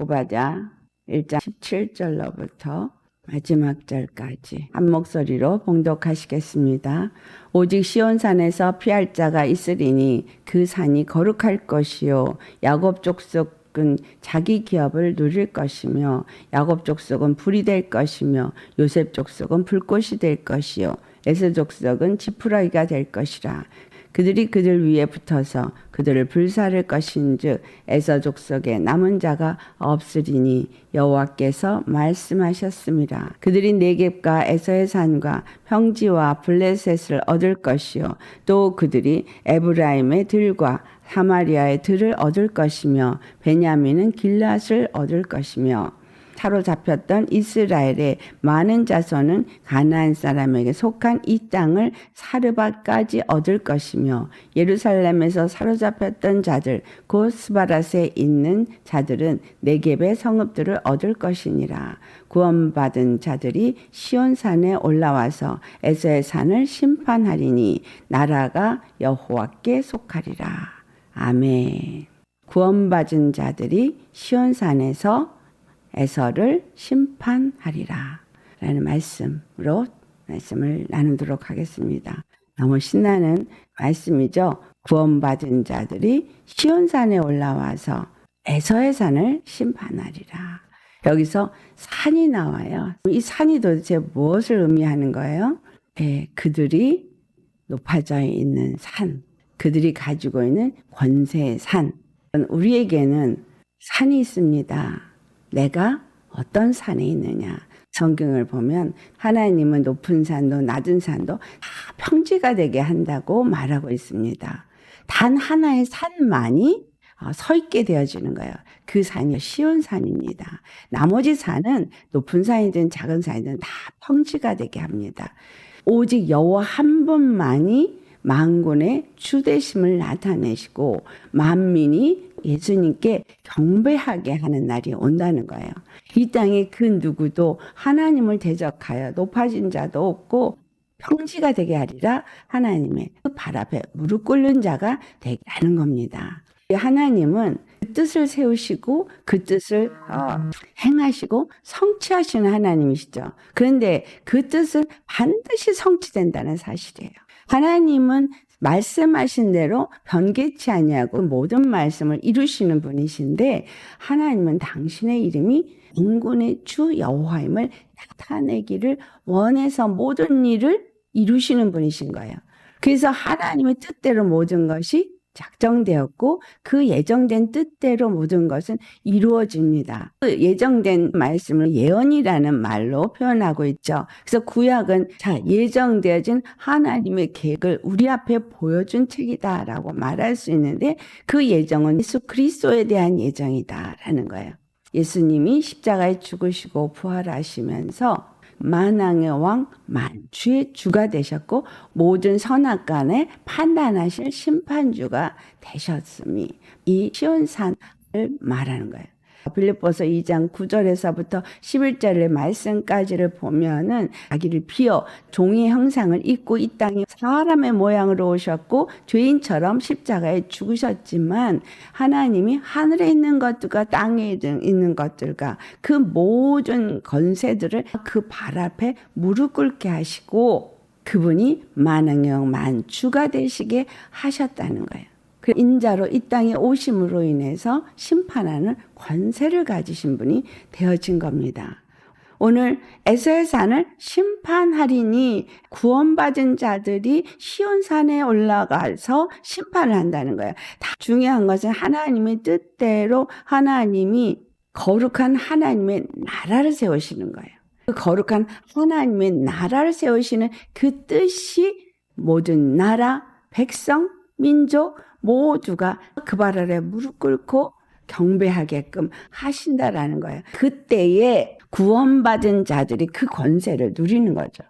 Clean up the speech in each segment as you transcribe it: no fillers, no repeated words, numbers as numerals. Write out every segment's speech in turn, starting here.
야고보서 1장 17절로부터 마지막 절까지 한 목소리로 봉독하시겠습니다. 오직 시온산에서 피할 자가 있으리니 그 산이 거룩할 것이요 야곱 족속은 자기 기업을 누릴 것이며 야곱 족속은 불이 될 것이며 요셉 족속은 불꽃이 될 것이요 에서 족속은 지푸라기가 될 것이라. 그들이 그들 위에 붙어서 그들을 불사를 것인즉 에서 족속에 남은 자가 없으리니 여호와께서 말씀하셨습니다. 그들이 네겝과 에서의 산과 평지와 블레셋을 얻을 것이요 또 그들이 에브라임의 들과 사마리아의 들을 얻을 것이며 베냐민은 길앗을 얻을 것이며 사로잡혔던 이스라엘의 많은 자손은 가나안 사람에게 속한 이 땅을 사르밧까지 얻을 것이며 예루살렘에서 사로잡혔던 자들 곧 스바랏에 있는 자들은 네겝의 성읍들을 얻을 것이니라. 구원받은 자들이 시온산에 올라와서 에서의 산을 심판하리니 나라가 여호와께 속하리라. 아멘. 구원받은 자들이 시온산에서 에서를 심판하리라 라는 말씀을 나누도록 하겠습니다. 너무 신나는 말씀이죠. 구원받은 자들이 시온산에 올라와서 에서의 산을 심판하리라. 여기서 산이 나와요. 이 산이 도대체 무엇을 의미하는 거예요? 그들이 높아져 있는 산, 그들이 가지고 있는 권세의 산. 우리에게는 산이 있습니다. 내가 어떤 산에 있느냐. 성경을 보면 하나님은 높은 산도 낮은 산도 다 평지가 되게 한다고 말하고 있습니다. 단 하나의 산만이 서 있게 되어지는 거예요. 그 산이 시온산입니다. 나머지 산은 높은 산이든 작은 산이든 다 평지가 되게 합니다. 오직 여호와 한 분만이 만군의 주되심을 나타내시고 만민이 예수님께 경배하게 하는 날이 온다는 거예요. 이 땅에 그 누구도 하나님을 대적하여 높아진 자도 없고 평지가 되게 하리라. 하나님의 그 발 앞에 무릎 꿇는 자가 되게 하는 겁니다. 하나님은 그 뜻을 세우시고 그 뜻을 행하시고 성취하시는 하나님이시죠. 그런데 그 뜻은 반드시 성취된다는 사실이에요. 하나님은 말씀하신 대로 변개치 아니하고 모든 말씀을 이루시는 분이신데 하나님은 당신의 이름이 만군의 주 여호와임을 나타내기를 원해서 모든 일을 이루시는 분이신 거예요. 그래서 하나님의 뜻대로 모든 것이 작정되었고 그 예정된 뜻대로 모든 것은 이루어집니다. 그 예정된 말씀을 예언이라는 말로 표현하고 있죠. 그래서 구약은 예정되어진 하나님의 계획을 우리 앞에 보여준 책이다라고 말할 수 있는데 그 예정은 예수 그리스도에 대한 예정이다라는 거예요. 예수님이 십자가에 죽으시고 부활하시면서 만왕의 왕 만주의 주가 되셨고 모든 선악간에 판단하실 심판주가 되셨음이 이 시온산을 말하는 거예요. 빌립보서 2장 9절에서부터 11절의 말씀까지를 보면은 자기를 비어 종의 형상을 입고 이 땅에 사람의 모양으로 오셨고 죄인처럼 십자가에 죽으셨지만 하나님이 하늘에 있는 것들과 땅에 있는 것들과 그 모든 권세들을 그 발 앞에 무릎 꿇게 하시고 그분이 만왕의 만주가 되시게 하셨다는 거예요. 그 인자로 이 땅에 오심으로 인해서 심판하는 권세를 가지신 분이 되어진 겁니다. 오늘 에서의 산을 심판하리니 구원받은 자들이 시온산에 올라가서 심판을 한다는 거예요. 다 중요한 것은 하나님의 뜻대로 하나님이 거룩한 하나님의 나라를 세우시는 거예요. 그 거룩한 하나님의 나라를 세우시는 그 뜻이 모든 나라, 백성, 민족 모두가 그 발 아래 무릎 꿇고 경배하게끔 하신다라는 거예요. 그때에 구원받은 자들이 그 권세를 누리는 거죠.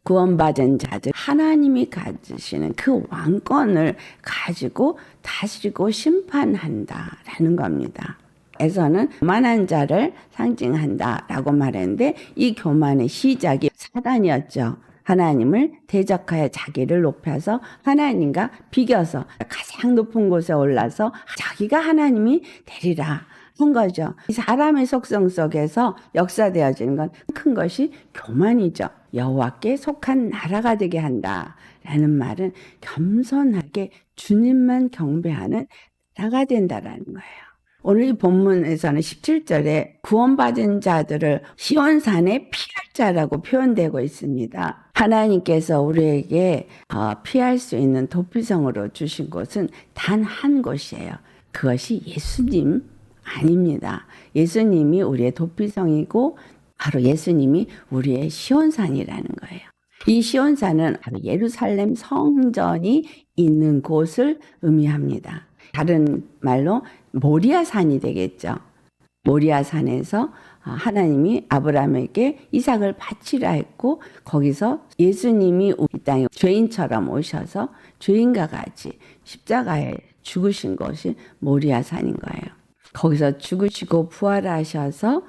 구원받은 자들, 하나님이 가지시는 그 왕권을 가지고 다스리고 심판한다라는 겁니다. 에서는 교만한 자를 상징한다라고 말했는데 이 교만의 시작이 사단이었죠. 하나님을 대적하여 자기를 높여서 하나님과 비교서 가장 높은 곳에 올라서 자기가 하나님이 되리라 한 거죠. 이 사람의 속성 속에서 역사되어지는 건 큰 것이 교만이죠. 여호와께 속한 나라가 되게 한다라는 말은 겸손하게 주님만 경배하는 나라가 된다라는 거예요. 오늘 이 본문에서는 17절에 구원받은 자들을 시온산에 피할 자라고 표현되고 있습니다. 하나님께서 우리에게 피할 수 있는 도피성으로 주신 곳은 단 한 곳이에요. 그것이 예수님 아닙니다. 예수님이 우리의 도피성이고 바로 예수님이 우리의 시온산이라는 거예요. 이 시온산은 바로 예루살렘 성전이 있는 곳을 의미합니다. 다른 말로 모리아산이 되겠죠. 모리아산에서 하나님이 아브라함에게 이삭을 바치라 했고 거기서 예수님이 이 땅에 죄인처럼 오셔서 죄인과 같이 십자가에 죽으신 것이 모리아산인 거예요. 거기서 죽으시고 부활하셔서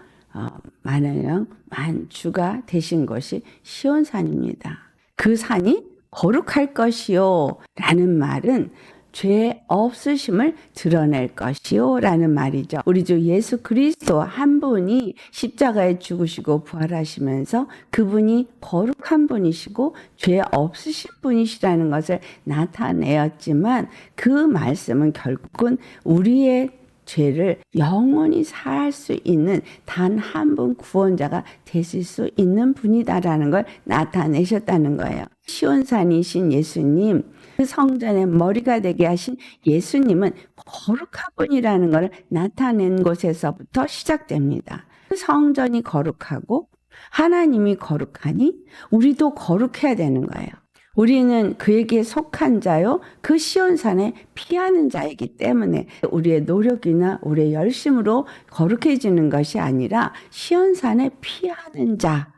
만주가 되신 것이 시온산입니다. 그 산이 거룩할 것이요 라는 말은 죄 없으심을 드러낼 것이요 라는 말이죠. 우리 주 예수 그리스도 한 분이 십자가에 죽으시고 부활하시면서 그분이 거룩한 분이시고 죄 없으신 분이시라는 것을 나타내었지만 그 말씀은 결국은 우리의 죄를 영원히 사할 수 있는 단 한 분 구원자가 되실 수 있는 분이다라는 걸 나타내셨다는 거예요. 시온산이신 예수님, 그 성전의 머리가 되게 하신 예수님은 거룩한 분이라는 걸 나타낸 곳에서부터 시작됩니다. 그 성전이 거룩하고 하나님이 거룩하니 우리도 거룩해야 되는 거예요. 우리는 그에게 속한 자요, 그 시온산에 피하는 자이기 때문에 우리의 노력이나 우리의 열심으로 거룩해지는 것이 아니라 시온산에 피하는 자,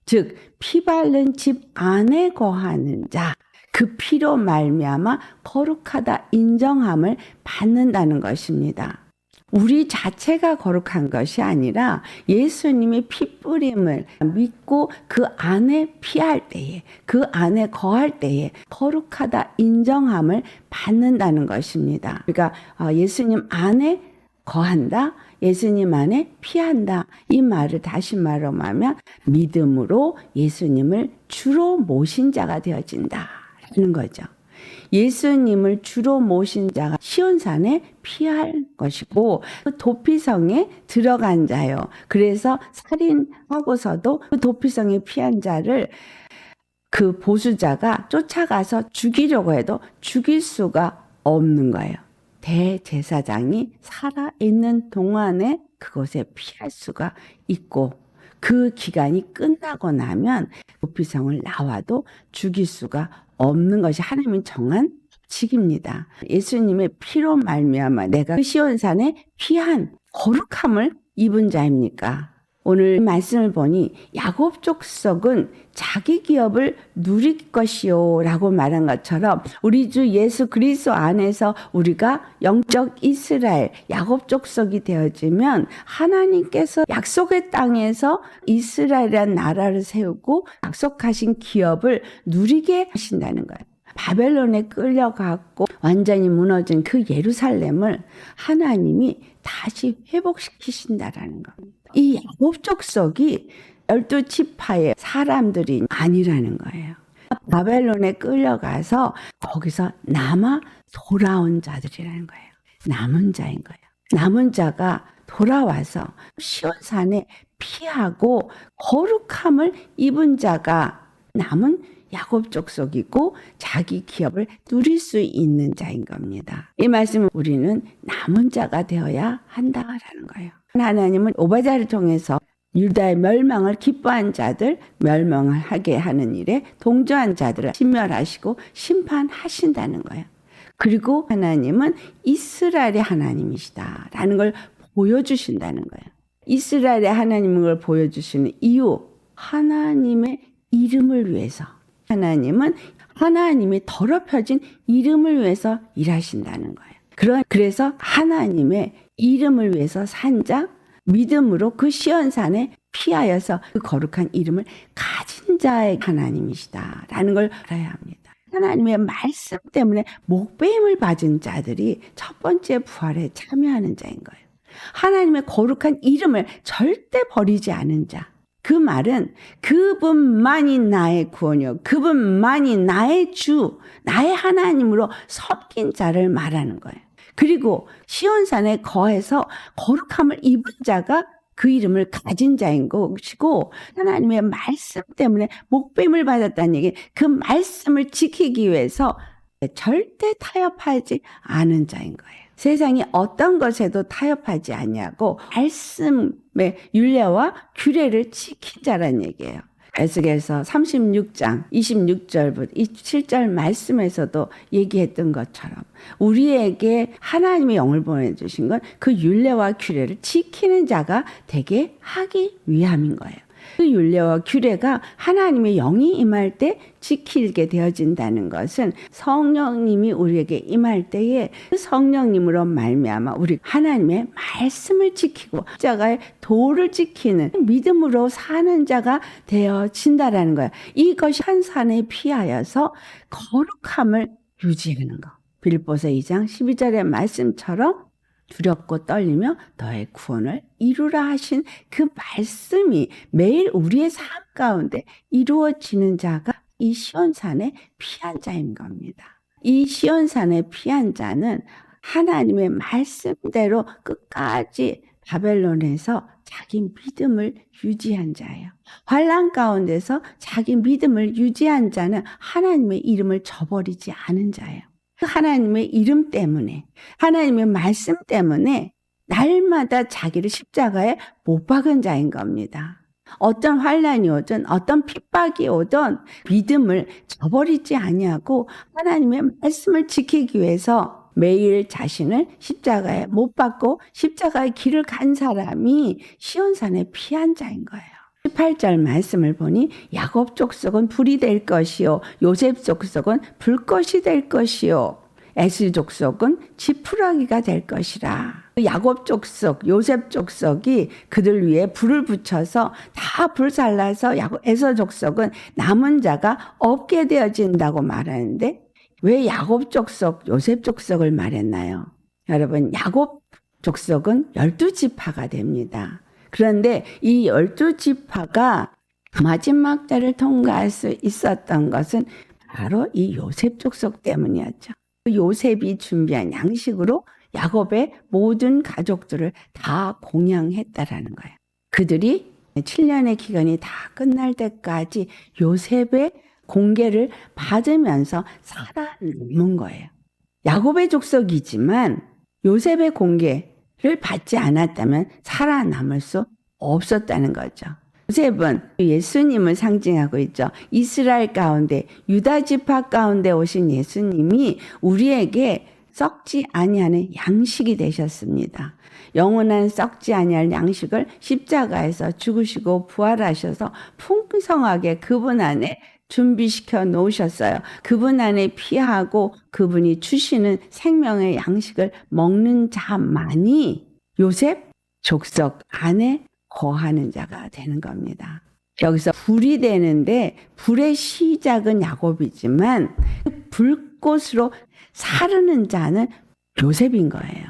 즉 피 바른 집 안에 거하는 자, 그 피로 말미암아 거룩하다 인정함을 받는다는 것입니다. 우리 자체가 거룩한 것이 아니라 예수님의 피 뿌림을 믿고 그 안에 피할 때에, 그 안에 거할 때에 거룩하다 인정함을 받는다는 것입니다. 그러니까 예수님 안에 거한다, 예수님 안에 피한다. 이 말을 다시 말하면 믿음으로 예수님을 주로 모신 자가 되어진다는 거죠. 예수님을 주로 모신 자가 시온산에 피할 것이고 그 도피성에 들어간 자요. 그래서 살인하고서도 그 도피성에 피한 자를 그 보수자가 쫓아가서 죽이려고 해도 죽일 수가 없는 거예요. 대제사장이 살아있는 동안에 그곳에 피할 수가 있고 그 기간이 끝나고 나면 도피성을 나와도 죽일 수가 없는 것이 하나님이 정한칙입니다. 예수님의 피로 말미암아 내가 그 시온산에 피한 거룩함을 입은 자입니까? 오늘 말씀을 보니 야곱 족속은 자기 기업을 누릴 것이요 라고 말한 것처럼 우리 주 예수 그리스도 안에서 우리가 영적 이스라엘 야곱 족속이 되어지면 하나님께서 약속의 땅에서 이스라엘이라는 나라를 세우고 약속하신 기업을 누리게 하신다는 거예요. 바벨론에 끌려갔고 완전히 무너진 그 예루살렘을 하나님이 다시 회복시키신다라는 겁니다. 이 야곱 족속이 12지파의 사람들이 아니라는 거예요. 바벨론에 끌려가서 거기서 남아 돌아온 자들이라는 거예요. 남은 자인 거예요. 남은 자가 돌아와서 시온산에 피하고 거룩함을 입은 자가 남은 야곱 족속이고 자기 기업을 누릴 수 있는 자인 겁니다. 이 말씀은 우리는 남은 자가 되어야 한다라는 거예요. 하나님은 오바댜를 통해서 유다의 멸망을 기뻐한 자들, 멸망을 하게 하는 일에 동조한 자들을 심멸하시고 심판하신다는 거예요. 그리고 하나님은 이스라엘의 하나님이시다라는 걸 보여주신다는 거예요. 이스라엘의 하나님을 보여주시는 이유, 하나님의 이름을 위해서. 하나님은 하나님이 더럽혀진 이름을 위해서 일하신다는 거예요. 그래서 하나님의 이름을 위해서 산 자, 믿음으로 그 시온산에 피하여서 그 거룩한 이름을 가진 자의 하나님이시다라는 걸 알아야 합니다. 하나님의 말씀 때문에 목배임을 받은 자들이 첫 번째 부활에 참여하는 자인 거예요. 하나님의 거룩한 이름을 절대 버리지 않은 자. 그 말은 그분만이 나의 구원이요, 그분만이 나의 주, 나의 하나님으로 섬긴 자를 말하는 거예요. 그리고 시온산에 거해서 거룩함을 입은 자가 그 이름을 가진 자인 것이고, 하나님의 말씀 때문에 목배임을 받았다는 얘기, 그 말씀을 지키기 위해서 절대 타협하지 않은 자인 거예요. 세상이 어떤 것에도 타협하지 않냐고 말씀의 율례와 규례를 지킨 자란 얘기예요. 에스겔서 36장 26절부터 27절 말씀에서도 얘기했던 것처럼 우리에게 하나님의 영을 보내주신 건 그 율례와 규례를 지키는 자가 되게 하기 위함인 거예요. 그 율례와 규례가 하나님의 영이 임할 때 지키게 되어진다는 것은 성령님이 우리에게 임할 때에 그 성령님으로 말미암아 우리 하나님의 말씀을 지키고 십자가의 도를 지키는 믿음으로 사는 자가 되어진다라는 거예요. 이것이 한 산에 피하여서 거룩함을 유지하는 거. 빌립보서 2장 12절의 말씀처럼 두렵고 떨리며 너의 구원을 이루라 하신 그 말씀이 매일 우리의 삶 가운데 이루어지는 자가 이 시온산에 피한 자인 겁니다. 이 시온산에 피한 자는 하나님의 말씀대로 끝까지 바벨론에서 자기 믿음을 유지한 자예요. 환난 가운데서 자기 믿음을 유지한 자는 하나님의 이름을 저버리지 않은 자예요. 하나님의 이름 때문에, 하나님의 말씀 때문에 날마다 자기를 십자가에 못 박은 자인 겁니다. 어떤 환난이 오든 어떤 핍박이 오든 믿음을 저버리지 아니하고 하나님의 말씀을 지키기 위해서 매일 자신을 십자가에 못 박고 십자가의 길을 간 사람이 시온산에 피한 자인 거예요. 18절 말씀을 보니 야곱 족속은 불이 될 것이요 요셉 족속은 불꽃이 될 것이요 에스 족속은 지푸라기가 될 것이라. 야곱 족속, 요셉 족속이 그들 위에 불을 붙여서 다 불살라서 에서 족속은 남은 자가 없게 되어진다고 말하는데 왜 야곱 족속, 요셉 족속을 말했나요? 여러분, 야곱 족속은 12지파가 됩니다. 그런데 이 12지파가 마지막 때를 통과할 수 있었던 것은 바로 이 요셉 족속 때문이었죠. 요셉이 준비한 양식으로 야곱의 모든 가족들을 다 공양했다라는 거예요. 그들이 7년의 기간이 다 끝날 때까지 요셉의 공개를 받으면서 살아남은 거예요. 야곱의 족속이지만 요셉의 공개를 받지 않았다면 살아남을 수 없었다는 거죠. 요셉은 예수님을 상징하고 있죠. 이스라엘 가운데 유다 지파 가운데 오신 예수님이 우리에게 썩지 아니하는 양식이 되셨습니다. 영원한 썩지 아니할 양식을 십자가에서 죽으시고 부활하셔서 풍성하게 그분 안에 준비시켜 놓으셨어요. 그분 안에 피하고 그분이 주시는 생명의 양식을 먹는 자만이 요셉 족속 안에 거하는 자가 되는 겁니다. 여기서 불이 되는데 불의 시작은 야곱이지만 불꽃으로 사르는 자는 요셉인 거예요.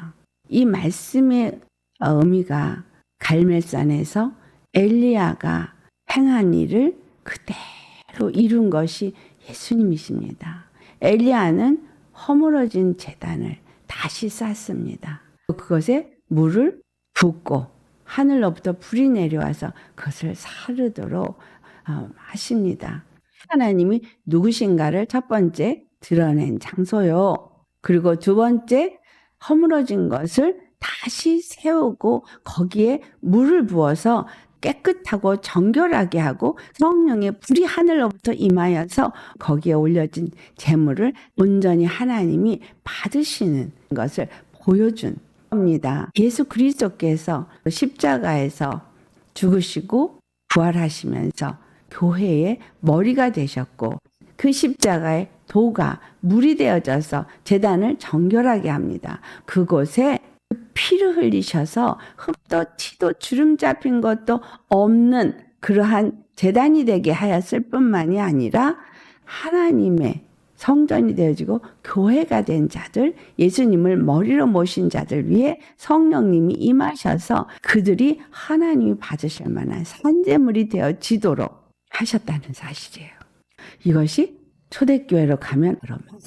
이 말씀의 의미가 갈멜산에서 엘리야가 행한 일을 그대로 이룬 것이 예수님이십니다. 엘리야는 허물어진 제단을 다시 쌓습니다. 그것에 물을 붓고 하늘로부터 불이 내려와서 그것을 사르도록 하십니다. 하나님이 누구신가를 첫 번째 드러낸 장소요. 그리고 두 번째 허물어진 것을 다시 세우고 거기에 물을 부어서 깨끗하고 정결하게 하고 성령의 불이 하늘로부터 임하여서 거기에 올려진 제물을 온전히 하나님이 받으시는 것을 보여준 겁니다. 예수 그리스도께서 십자가에서 죽으시고 부활하시면서 교회의 머리가 되셨고 그 십자가의 도가 물이 되어져서 제단을 정결하게 합니다. 그곳에 피를 흘리셔서 흙도 티도 주름 잡힌 것도 없는 그러한 제단이 되게 하였을 뿐만이 아니라 하나님의 성전이 되어지고 교회가 된 자들, 예수님을 머리로 모신 자들 위해 성령님이 임하셔서 그들이 하나님이 받으실 만한 산재물이 되어지도록 하셨다는 사실이에요. 이것이 초대교회로 가면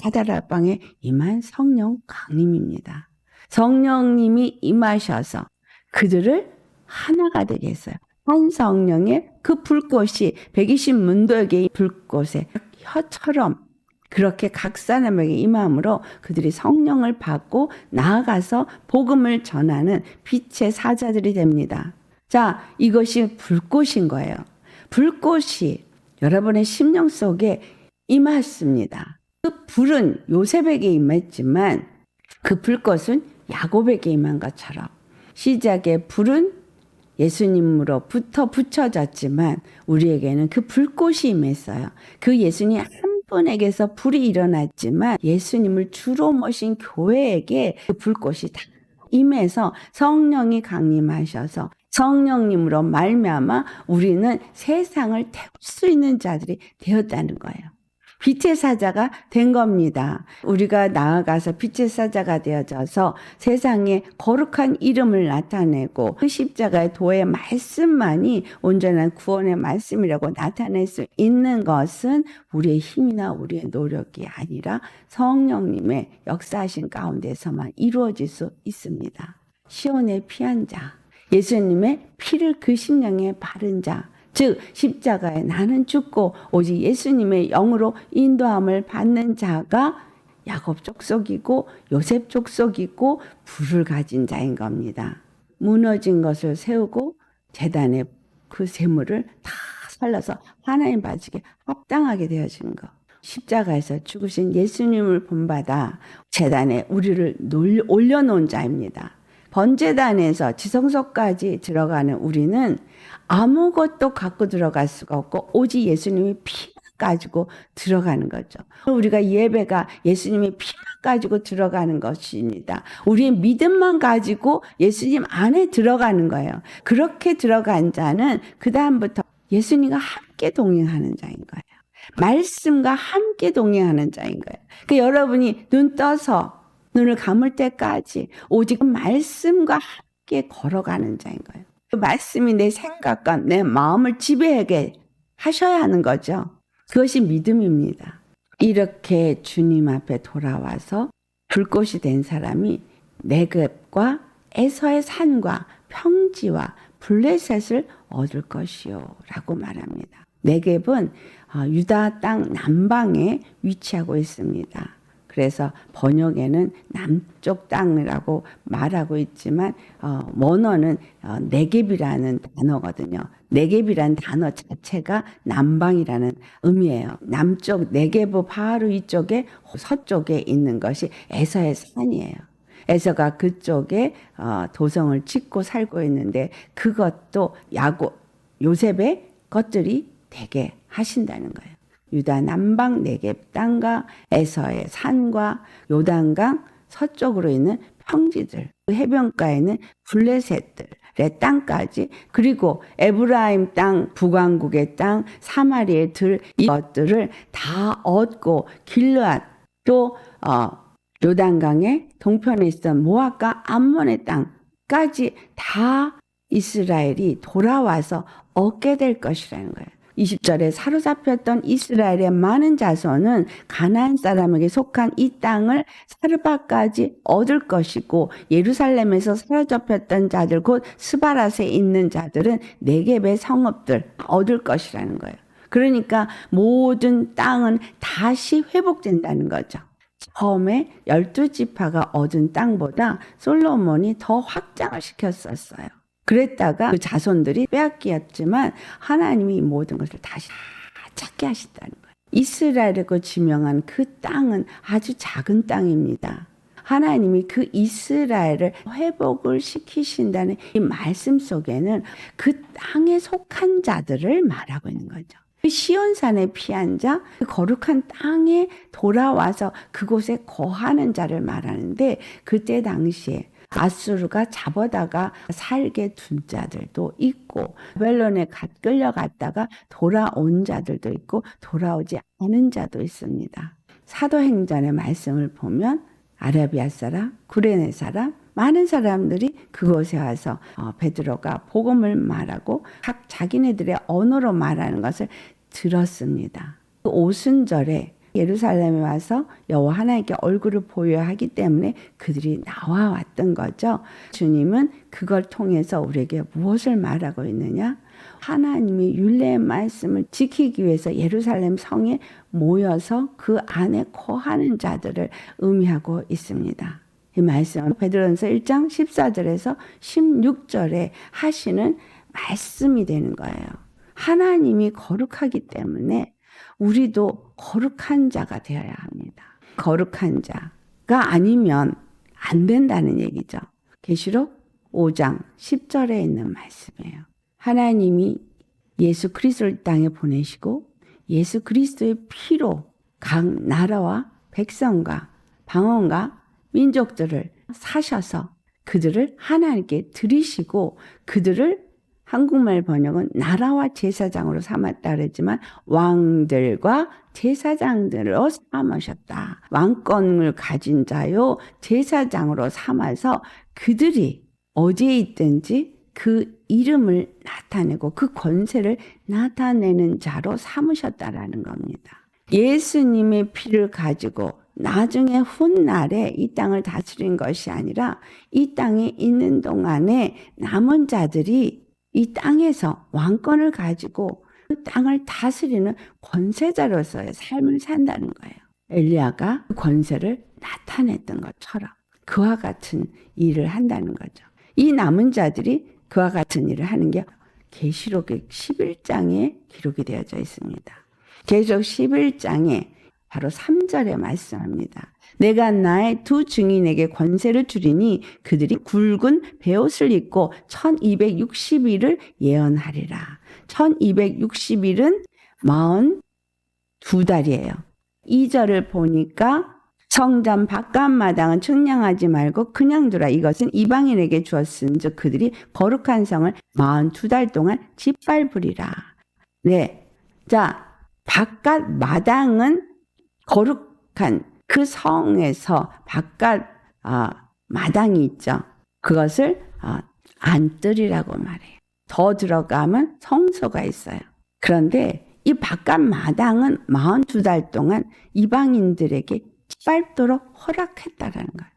가다라방에 임한 성령 강림입니다. 성령님이 임하셔서 그들을 하나가 되게 했어요. 한 성령의 그 불꽃이 120문도에게 불꽃에 혀처럼 그렇게 각 사람에게 임함으로 그들이 성령을 받고 나아가서 복음을 전하는 빛의 사자들이 됩니다. 자, 이것이 불꽃인 거예요. 불꽃이 여러분의 심령 속에 임했습니다. 그 불은 요셉에게 임했지만 그 불꽃은 야곱에게 임한 것처럼 시작의 불은 예수님으로부터 붙여졌지만 우리에게는 그 불꽃이 임했어요. 그 예수님 한 분에게서 불이 일어났지만 예수님을 주로 모신 교회에게 그 불꽃이 다 임해서 성령이 강림하셔서 성령님으로 말미암아 우리는 세상을 태울 수 있는 자들이 되었다는 거예요. 빛의 사자가 된 겁니다. 우리가 나아가서 빛의 사자가 되어져서 세상에 거룩한 이름을 나타내고 그 십자가의 도의 말씀만이 온전한 구원의 말씀이라고 나타낼 수 있는 것은 우리의 힘이나 우리의 노력이 아니라 성령님의 역사하신 가운데서만 이루어질 수 있습니다. 시온의 피한 자, 예수님의 피를 그 심령에 바른 자, 즉 십자가에 나는 죽고 오직 예수님의 영으로 인도함을 받는 자가 야곱 족속이고 요셉 족속이고 불을 가진 자인 겁니다. 무너진 것을 세우고 제단의 그 재물을 다 살려서 하나님 바치게 합당하게 되어진 것. 십자가에서 죽으신 예수님을 본받아 제단에 우리를 올려놓은 자입니다. 번제단에서 지성소까지 들어가는 우리는 아무것도 갖고 들어갈 수가 없고 오직 예수님의 피만 가지고 들어가는 거죠. 우리가 예배가 예수님의 피만 가지고 들어가는 것입니다. 우리의 믿음만 가지고 예수님 안에 들어가는 거예요. 그렇게 들어간 자는 그 다음부터 예수님과 함께 동행하는 자인 거예요. 말씀과 함께 동행하는 자인 거예요. 그러니까 여러분이 눈 떠서 눈을 감을 때까지 오직 말씀과 함께 걸어가는 자인 거예요. 그 말씀이 내 생각과 내 마음을 지배하게 하셔야 하는 거죠. 그것이 믿음입니다. 이렇게 주님 앞에 돌아와서 불꽃이 된 사람이 네겝과 에서의 산과 평지와 블레셋을 얻을 것이요 라고 말합니다. 네겝은 유다 땅 남방에 위치하고 있습니다. 그래서 번역에는 남쪽 땅이라고 말하고 있지만 원어는 네겝이라는 단어거든요. 네겝이라는 단어 자체가 남방이라는 의미예요. 남쪽 네겝 바로 위쪽에 서쪽에 있는 것이 에서의 산이에요. 에서가 그쪽에 도성을 짓고 살고 있는데 그것도 요셉의 것들이 되게 하신다는 거예요. 유다 남방 네겝 땅과 에서의 산과 요단강 서쪽으로 있는 평지들, 그 해변가에는 블레셋들의 땅까지 그리고 에브라임 땅, 북왕국의 땅, 사마리아의 들 이것들을 다 얻고 길르앗 또 요단강의 동편에 있던 모압과 암몬의 땅까지 다 이스라엘이 돌아와서 얻게 될 것이라는 거예요. 20절에 사로잡혔던 이스라엘의 많은 자손은 가나안 사람에게 속한 이 땅을 사르바까지 얻을 것이고 예루살렘에서 사로잡혔던 자들 곧 스바랏에 있는 자들은 네겝의 성읍들 얻을 것이라는 거예요. 그러니까 모든 땅은 다시 회복된다는 거죠. 처음에 12지파가 얻은 땅보다 솔로몬이 더 확장을 시켰었어요. 그랬다가 그 자손들이 빼앗기었지만 하나님이 이 모든 것을 다시 찾게 하신다는 거예요. 이스라엘이라고 지명한 그 땅은 아주 작은 땅입니다. 하나님이 그 이스라엘을 회복을 시키신다는 이 말씀 속에는 그 땅에 속한 자들을 말하고 있는 거죠. 그 시온산에 피한 자, 그 거룩한 땅에 돌아와서 그곳에 거하는 자를 말하는데 그때 당시에 아수르가 잡아다가 살게 둔 자들도 있고 바벨론에 끌려갔다가 돌아온 자들도 있고 돌아오지 않은 자도 있습니다. 사도행전의 말씀을 보면 아라비아 사람, 구레네 사람, 많은 사람들이 그곳에 와서 베드로가 복음을 말하고 각 자기네들의 언어로 말하는 것을 들었습니다. 그 오순절에 예루살렘에 와서 여호와 하나님께 얼굴을 보여야 하기 때문에 그들이 나와 왔던 거죠. 주님은 그걸 통해서 우리에게 무엇을 말하고 있느냐? 하나님이 율례의 말씀을 지키기 위해서 예루살렘 성에 모여서 그 안에 거하는 자들을 의미하고 있습니다. 이 말씀은 베드로전서 1장 14절에서 16절에 하시는 말씀이 되는 거예요. 하나님이 거룩하기 때문에 우리도 거룩한 자가 되어야 합니다. 거룩한 자가 아니면 안 된다는 얘기죠. 계시록 5장 10절에 있는 말씀이에요. 하나님이 예수 그리스도를 땅에 보내시고 예수 그리스도의 피로 각 나라와 백성과 방언과 민족들을 사셔서 그들을 하나님께 드리시고 그들을 한국말 번역은 나라와 제사장으로 삼았다 그랬지만 왕들과 제사장들로 삼으셨다. 왕권을 가진 자요 제사장으로 삼아서 그들이 어디에 있든지 그 이름을 나타내고 그 권세를 나타내는 자로 삼으셨다라는 겁니다. 예수님의 피를 가지고 나중에 훗날에 이 땅을 다스린 것이 아니라 이 땅에 있는 동안에 남은 자들이 이 땅에서 왕권을 가지고 그 땅을 다스리는 권세자로서의 삶을 산다는 거예요. 엘리야가 그 권세를 나타냈던 것처럼 그와 같은 일을 한다는 거죠. 이 남은 자들이 그와 같은 일을 하는 게 계시록 11장에 기록이 되어져 있습니다. 계시록 11장에 바로 3절에 말씀합니다. 내가 나의 두 증인에게 권세를 주리니 그들이 굵은 베옷을 입고 1260일을 예언하리라. 1260일은 42달이에요. 2절을 보니까 성전 바깥마당은 측량하지 말고 그냥 두라. 이것은 이방인에게 주었은즉 그들이 거룩한 성을 42달 동안 짓밟으리라. 네, 자, 바깥마당은 거룩한 그 성에서 바깥 마당이 있죠. 그것을 안뜰이라고 말해요. 더 들어가면 성소가 있어요. 그런데 이 바깥 마당은 42달 동안 이방인들에게 짓밟도록 허락했다라는 거예요.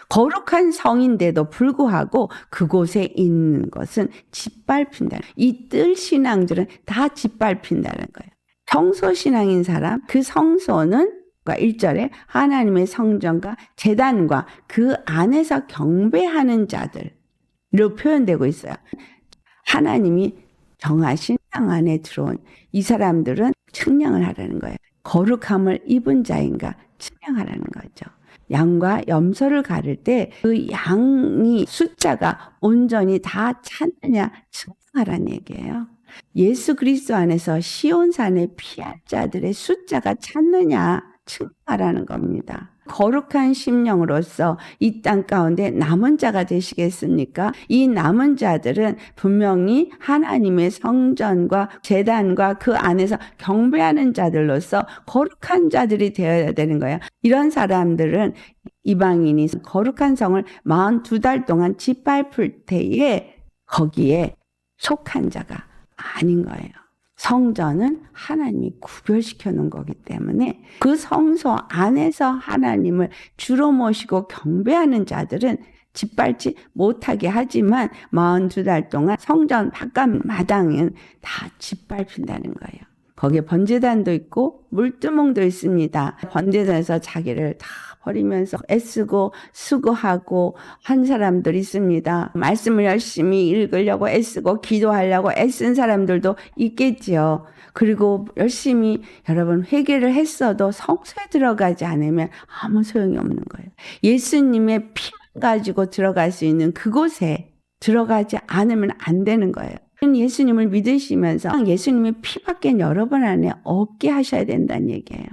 거룩한 성인데도 불구하고 그곳에 있는 것은 짓밟힌다. 이 뜰 신앙들은 다 짓밟힌다는 거예요. 성소 신앙인 사람, 그 성소는 1절에 하나님의 성전과 제단과 그 안에서 경배하는 자들로 표현되고 있어요. 하나님이 정하신 땅 안에 들어온 이 사람들은 측량을 하라는 거예요. 거룩함을 입은 자인가 측량하라는 거죠. 양과 염소를 가를 때 그 양이 숫자가 온전히 다 찼느냐 측량하라는 얘기예요. 예수 그리스도 안에서 시온산에 피할 자들의 숫자가 찼느냐 측량하라는 겁니다. 거룩한 심령으로서 이 땅 가운데 남은 자가 되시겠습니까? 이 남은 자들은 분명히 하나님의 성전과 제단과 그 안에서 경배하는 자들로서 거룩한 자들이 되어야 되는 거예요. 이런 사람들은 이방인이 거룩한 성을 42달 동안 짓밟을 때에 거기에 속한 자가 아닌 거예요. 성전은 하나님이 구별시켜 놓은 거기 때문에 그 성소 안에서 하나님을 주로 모시고 경배하는 자들은 짓밟지 못하게 하지만 42달 동안 성전 바깥 마당은 다 짓밟힌다는 거예요. 거기에 번제단도 있고 물두멍도 있습니다. 번제단에서 자기를 다 버리면서 애쓰고 수고하고 한 사람들 있습니다. 말씀을 열심히 읽으려고 애쓰고 기도하려고 애쓴 사람들도 있겠지요. 그리고 열심히 여러분 회개를 했어도 성소에 들어가지 않으면 아무 소용이 없는 거예요. 예수님의 피 가지고 들어갈 수 있는 그곳에 들어가지 않으면 안 되는 거예요. 예수님을 믿으시면서 예수님의 피밖에 여러분 안에 없게 하셔야 된다는 얘기예요.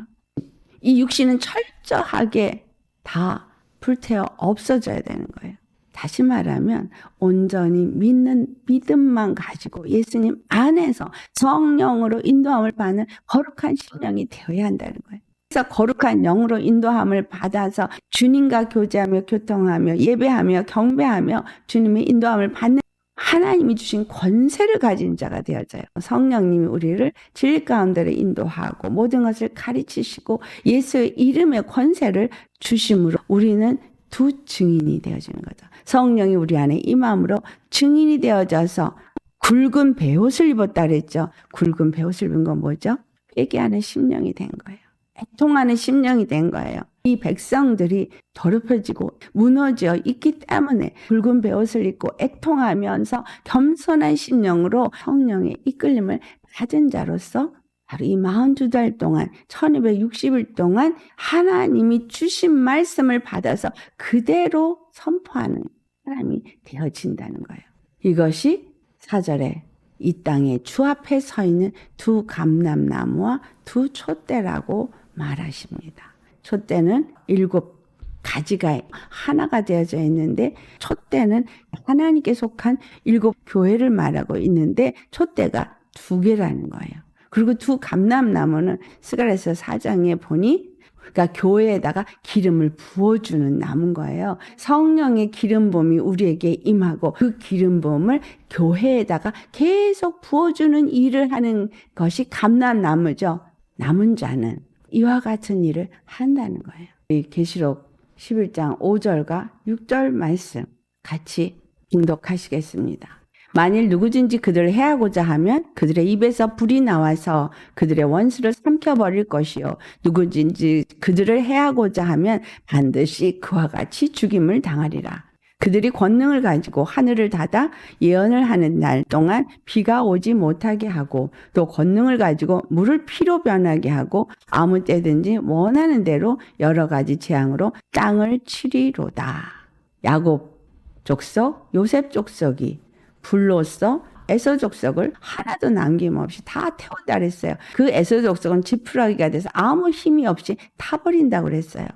이 육신은 철저하게 다 불태워 없어져야 되는 거예요. 다시 말하면 온전히 믿는 믿음만 가지고 예수님 안에서 성령으로 인도함을 받는 거룩한 신령이 되어야 한다는 거예요. 그래서 거룩한 영으로 인도함을 받아서 주님과 교제하며 교통하며 예배하며 경배하며 주님의 인도함을 받는 하나님이 주신 권세를 가진 자가 되어져요. 성령님이 우리를 진리 가운데로 인도하고 모든 것을 가르치시고 예수의 이름의 권세를 주심으로 우리는 두 증인이 되어지는 거죠. 성령이 우리 안에 임함으로 증인이 되어져서 굵은 베옷을 입었다 그랬죠. 굵은 베옷을 입은 건 뭐죠? 회개하는 심령이 된 거예요. 애통하는 심령이 된 거예요. 이 백성들이 더럽혀지고 무너져 있기 때문에 붉은 베옷을 입고 애통하면서 겸손한 심령으로 성령의 이끌림을 가진 자로서 바로 이 42달 동안 1260일 동안 하나님이 주신 말씀을 받아서 그대로 선포하는 사람이 되어진다는 거예요. 이것이 4절에 이 땅에 주 앞에 서 있는 두 감람나무와 두 촛대라고 말하십니다. 촛대는 7가지가 하나가 되어져 있는데 촛대는 하나님께 속한 7교회를 말하고 있는데 촛대가 2개라는 거예요. 그리고 두 감람나무는 스가랴서 4장에 보니 그러니까 교회에다가 기름을 부어주는 나무인 거예요. 성령의 기름붐이 우리에게 임하고 그 기름붐을 교회에다가 계속 부어주는 일을 하는 것이 감람나무죠. 남은 자는 이와 같은 일을 한다는 거예요. 이 계시록 11장 5절과 6절 말씀 같이 봉독하시겠습니다. 만일 누구든지 그들을 해하고자 하면 그들의 입에서 불이 나와서 그들의 원수를 삼켜버릴 것이요. 누구든지 그들을 해하고자 하면 반드시 그와 같이 죽임을 당하리라. 그들이 권능을 가지고 하늘을 닫아 예언을 하는 날 동안 비가 오지 못하게 하고 또 권능을 가지고 물을 피로 변하게 하고 아무 때든지 원하는 대로 여러 가지 재앙으로 땅을 치리로다. 야곱 족속, 요셉 족속이 불로써 에서 족속을 하나도 남김없이 다 태운다 그랬어요. 그 에서 족속은 지푸라기가 돼서 아무 힘이 없이 타버린다고 그랬어요.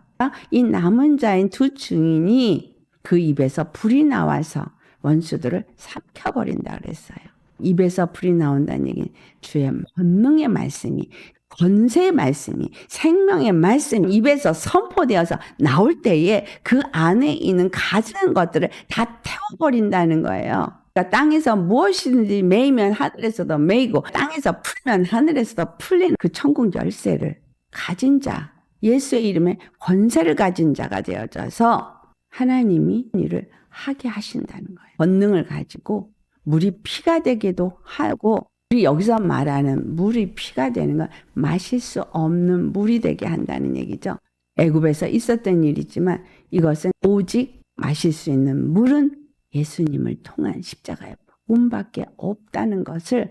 이 남은 자인 두 증인이 그 입에서 불이 나와서 원수들을 삼켜버린다 그랬어요. 입에서 불이 나온다는 얘기는 주의 권능의 말씀이 권세의 말씀이 생명의 말씀이 입에서 선포되어서 나올 때에 그 안에 있는 가진 것들을 다 태워버린다는 거예요. 그러니까 땅에서 무엇이든지 매이면 하늘에서도 매이고 땅에서 풀면 하늘에서도 풀리는 그 천국 열쇠를 가진 자, 예수의 이름에 권세를 가진 자가 되어져서 하나님이 일을 하게 하신다는 거예요. 권능을 가지고 물이 피가 되기도 하고 우리 여기서 말하는 물이 피가 되는 건 마실 수 없는 물이 되게 한다는 얘기죠. 애굽에서 있었던 일이지만 이것은 오직 마실 수 있는 물은 예수님을 통한 십자가의 복음밖에 없다는 것을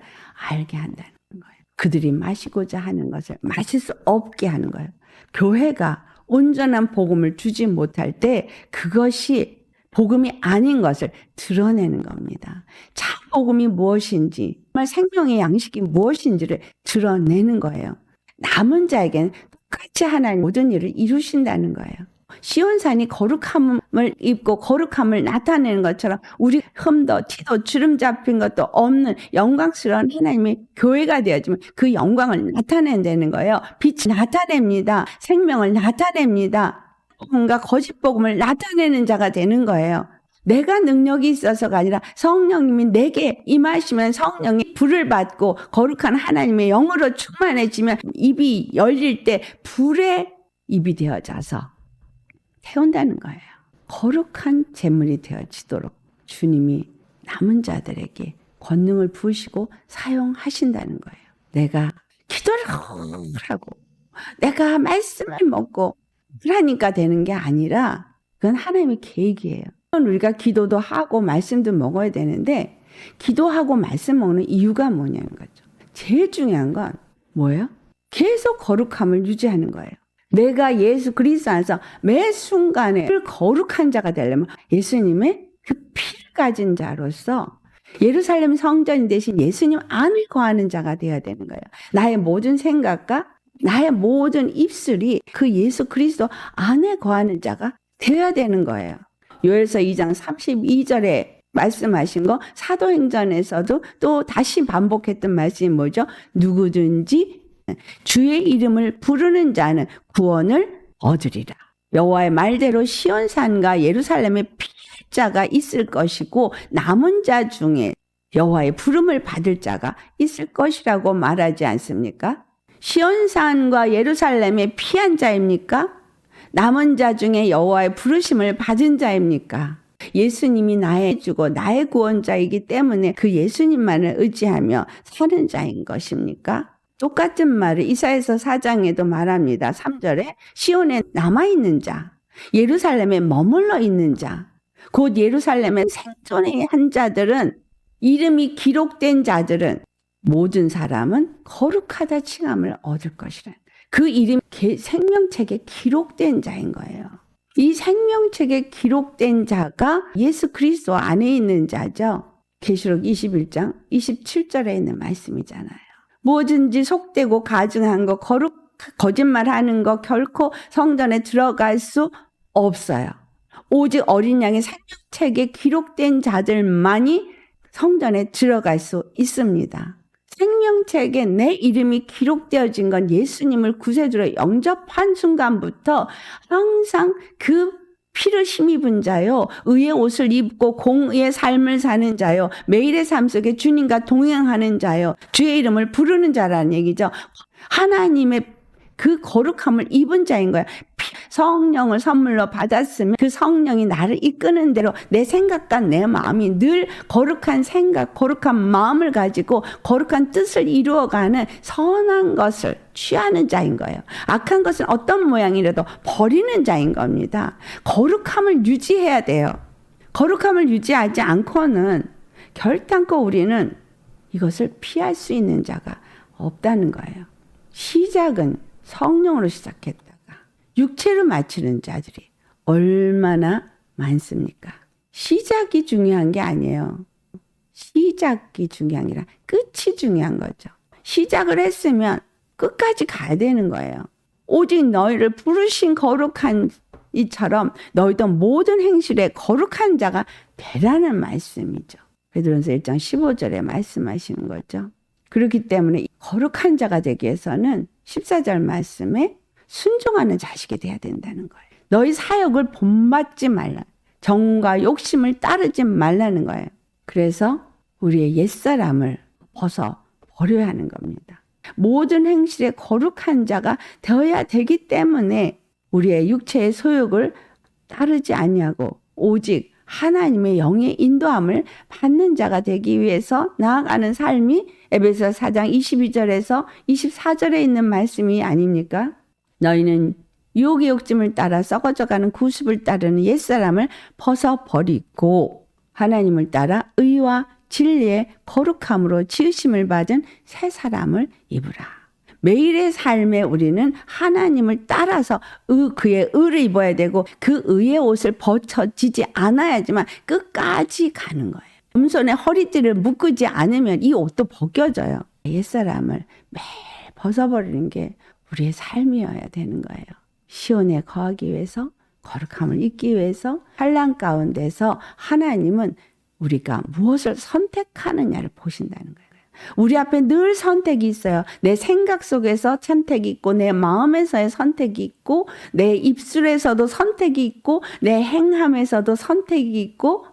알게 한다는 거예요. 그들이 마시고자 하는 것을 마실 수 없게 하는 거예요. 교회가 온전한 복음을 주지 못할 때 그것이 복음이 아닌 것을 드러내는 겁니다. 참 복음이 무엇인지, 정말 생명의 양식이 무엇인지를 드러내는 거예요. 남은 자에게는 똑같이 하나님 모든 일을 이루신다는 거예요. 시온산이 거룩함을 입고 거룩함을 나타내는 것처럼 우리 흠도 티도 주름 잡힌 것도 없는 영광스러운 하나님의 교회가 되어지면 그 영광을 나타낸다는 거예요. 빛이 나타냅니다. 생명을 나타냅니다. 뭔가 거짓 복음을 나타내는 자가 되는 거예요. 내가 능력이 있어서가 아니라 성령님이 내게 임하시면 성령이 불을 받고 거룩한 하나님의 영으로 충만해지면 입이 열릴 때 불의 입이 되어져서 태운다는 거예요. 거룩한 제물이 되어지도록 주님이 남은 자들에게 권능을 부으시고 사용하신다는 거예요. 내가 기도를 하고 내가 말씀을 먹고 그러니까 되는 게 아니라 그건 하나님의 계획이에요. 우리가 기도도 하고 말씀도 먹어야 되는데 기도하고 말씀 먹는 이유가 뭐냐는 거죠. 제일 중요한 건 뭐예요? 계속 거룩함을 유지하는 거예요. 내가 예수 그리스도 안에서 매 순간에 거룩한 자가 되려면 예수님의 그 피를 가진 자로서 예루살렘 성전 대신 예수님 안을 거하는 자가 되어야 되는 거예요. 나의 모든 생각과 나의 모든 입술이 그 예수 그리스도 안에 거하는 자가 되어야 되는 거예요. 요엘서 2장 32절에 말씀하신 거 사도행전에서도 또 다시 반복했던 말씀이 뭐죠? 누구든지 주의 이름을 부르는 자는 구원을 얻으리라. 여호와의 말대로 시온산과 예루살렘에 피할 자가 있을 것이고 남은 자 중에 여호와의 부름을 받을 자가 있을 것이라고 말하지 않습니까? 시온산과 예루살렘에 피한 자입니까? 남은 자 중에 여호와의 부르심을 받은 자입니까? 예수님이 나의 주고 나의 구원자이기 때문에 그 예수님만을 의지하며 사는 자인 것입니까? 똑같은 말을 이사야서 4장에도 말합니다. 3절에 시온에 남아있는 자, 예루살렘에 머물러 있는 자, 곧 예루살렘에 생존한 자들은, 이름이 기록된 자들은 모든 사람은 거룩하다 칭함을 얻을 것이라. 그 이름이 생명책에 기록된 자인 거예요. 이 생명책에 기록된 자가 예수 그리스도 안에 있는 자죠. 계시록 21장 27절에 있는 말씀이잖아요. 뭐든지 속되고 가증한 거, 거짓말하는 거 결코 성전에 들어갈 수 없어요. 오직 어린 양의 생명책에 기록된 자들만이 성전에 들어갈 수 있습니다. 생명책에 내 이름이 기록되어진 건 예수님을 구세주로 영접한 순간부터 항상 그 피를 힘입은 자요, 의의 옷을 입고 공의의 삶을 사는 자요, 매일의 삶 속에 주님과 동행하는 자요, 주의 이름을 부르는 자라는 얘기죠. 하나님의 그 거룩함을 입은 자인 거야. 성령을 선물로 받았으면 그 성령이 나를 이끄는 대로 내 생각과 내 마음이 늘 거룩한 생각, 거룩한 마음을 가지고 거룩한 뜻을 이루어가는 선한 것을 취하는 자인 거예요. 악한 것은 어떤 모양이라도 버리는 자인 겁니다. 거룩함을 유지해야 돼요. 거룩함을 유지하지 않고는 결단코 우리는 이것을 피할 수 있는 자가 없다는 거예요. 시작은 성령으로 시작했다가 육체로 마치는 자들이 얼마나 많습니까? 시작이 중요한 게 아니에요. 시작이 중요한 게 아니라 끝이 중요한 거죠. 시작을 했으면 끝까지 가야 되는 거예요. 오직 너희를 부르신 거룩한 이처럼 너희도 모든 행실에 거룩한 자가 되라는 말씀이죠. 베드로전서 1장 15절에 말씀하시는 거죠. 그렇기 때문에 거룩한 자가 되기 위해서는 14절 말씀에 순종하는 자식이 돼야 된다는 거예요. 너희 사역을 본받지 말라. 정과 욕심을 따르지 말라는 거예요. 그래서 우리의 옛사람을 벗어 버려야 하는 겁니다. 모든 행실에 거룩한 자가 되어야 되기 때문에 우리의 육체의 소욕을 따르지 아니하고 오직 하나님의 영의 인도함을 받는 자가 되기 위해서 나아가는 삶이 에베소 4장 22절에서 24절에 있는 말씀이 아닙니까? 너희는 유혹의 욕심을 따라 썩어져가는 구습을 따르는 옛사람을 벗어버리고 하나님을 따라 의와 진리의 거룩함으로 지으심을 받은 새 사람을 입으라. 매일의 삶에 우리는 하나님을 따라서 그의 의를 입어야 되고 그 의의 옷을 벗어지지 않아야지만 끝까지 가는 거예요. 겸손에 허리띠를 묶지 않으면 이 옷도 벗겨져요. 옛사람을 매일 벗어버리는 게 우리의 삶이어야 되는 거예요. 시온에 거하기 위해서, 거룩함을 입기 위해서 환난 가운데서 하나님은 우리가 무엇을 선택하느냐를 보신다는 거예요. 우리 앞에 늘 선택이 있어요. 내 생각 속에서 선택이 있고 내 마음에서의 선택이 있고 내 입술에서도 선택이 있고 내 행함에서도 선택이 있고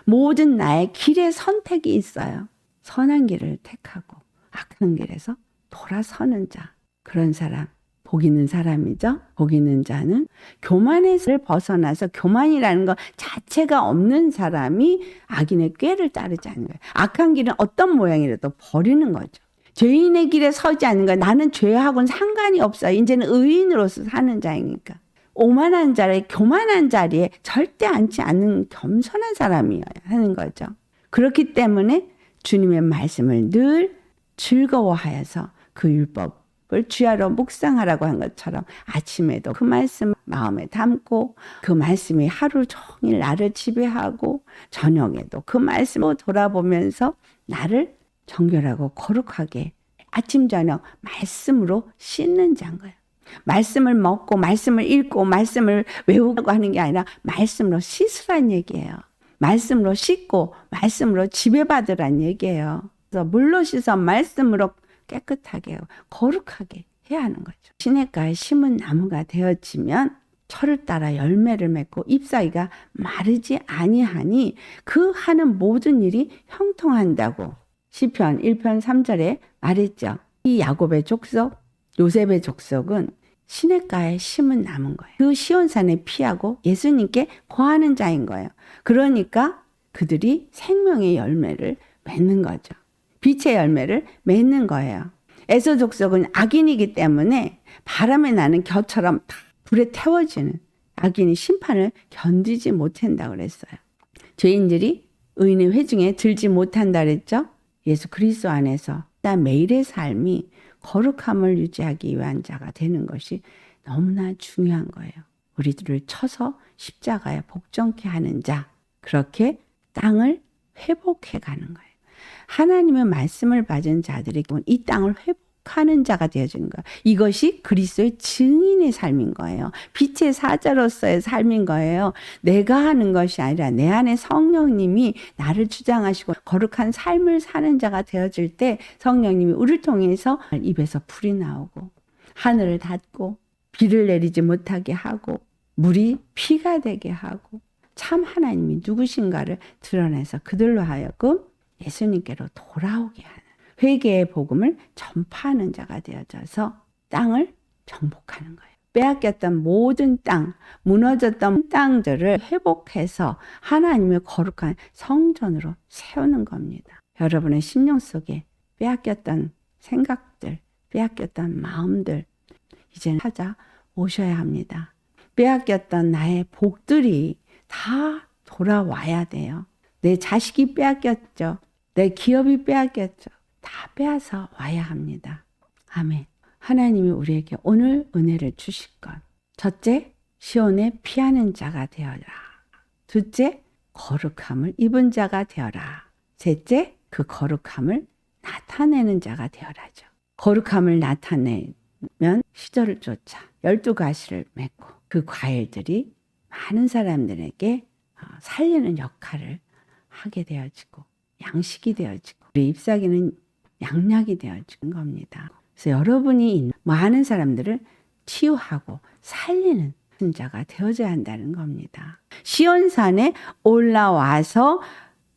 모든 나의 길에 선택이 있어요. 선한 길을 택하고 악한 길에서 돌아서는 자, 그런 사람 복 있는 사람이죠. 복 있는 자는 교만에서 벗어나서 교만이라는 것 자체가 없는 사람이 악인의 꾀를 따르지 않는 거예요. 악한 길은 어떤 모양이라도 버리는 거죠. 죄인의 길에 서지 않는 거예요. 나는 죄하고는 상관이 없어요. 이제는 의인으로서 사는 자이니까. 오만한 자리에 교만한 자리에 절대 앉지 않는 겸손한 사람이어야 하는 거죠. 그렇기 때문에 주님의 말씀을 늘 즐거워하여서 그 율법 을 주야로 묵상하라고 한 것처럼 아침에도 그 말씀 마음에 담고 그 말씀이 하루 종일 나를 지배하고 저녁에도 그 말씀을 돌아보면서 나를 정결하고 거룩하게 아침 저녁 말씀으로 씻는 자인 거예요. 말씀을 먹고 말씀을 읽고 말씀을 외우고 하는 게 아니라 말씀으로 씻으란 얘기예요. 말씀으로 씻고 말씀으로 지배받으란 얘기예요. 그래서 물로 씻어 말씀으로 깨끗하게 하고 거룩하게 해야 하는 거죠. 시냇가에 심은 나무가 되어지면 철을 따라 열매를 맺고 잎사귀가 마르지 아니하니 그 하는 모든 일이 형통한다고 시편 1편 3절에 말했죠. 이 야곱의 족속, 요셉의 족속은 시냇가에 심은 나무인 거예요. 그 시온산에 피하고 예수님께 거하는 자인 거예요. 그러니까 그들이 생명의 열매를 맺는 거죠. 빛의 열매를 맺는 거예요. 에서 족속은 악인이기 때문에 바람에 나는 겨처럼 불에 태워지는 악인이 심판을 견디지 못한다고 그랬어요. 죄인들이 의인의 회중에 들지 못한다 그랬죠. 예수 그리스도 안에서 매일의 삶이 거룩함을 유지하기 위한 자가 되는 것이 너무나 중요한 거예요. 우리들을 쳐서 십자가에 복종케 하는 자, 그렇게 땅을 회복해 가는 거예요. 하나님의 말씀을 받은 자들이 이 땅을 회복하는 자가 되어지는 거예요. 이것이 그리스도의 증인의 삶인 거예요. 빛의 사자로서의 삶인 거예요. 내가 하는 것이 아니라 내 안에 성령님이 나를 주장하시고 거룩한 삶을 사는 자가 되어질 때 성령님이 우리를 통해서 입에서 불이 나오고 하늘을 닫고 비를 내리지 못하게 하고 물이 피가 되게 하고 참 하나님이 누구신가를 드러내서 그들로 하여금 예수님께로 돌아오게 하는 회개의 복음을 전파하는 자가 되어져서 땅을 정복하는 거예요. 빼앗겼던 모든 땅, 무너졌던 땅들을 회복해서 하나님의 거룩한 성전으로 세우는 겁니다. 여러분의 심령 속에 빼앗겼던 생각들, 빼앗겼던 마음들 이제는 찾아오셔야 합니다. 빼앗겼던 나의 복들이 다 돌아와야 돼요. 내 자식이 빼앗겼죠. 내 기업이 빼앗겼죠. 다 빼앗아 와야 합니다. 아멘. 하나님이 우리에게 오늘 은혜를 주실 것. 첫째, 시온에 피하는 자가 되어라. 둘째, 거룩함을 입은 자가 되어라. 셋째, 그 거룩함을 나타내는 자가 되어라죠. 거룩함을 나타내면 시절을 쫓아 12가시를 맺고 그 과일들이 많은 사람들에게 살리는 역할을 하게 되어지고 양식이 되어지고 우리 잎사귀는 양약이 되어지는 겁니다. 그래서 여러분이 많은 사람들을 치유하고 살리는 자가 되어져야 한다는 겁니다. 시온산에 올라와서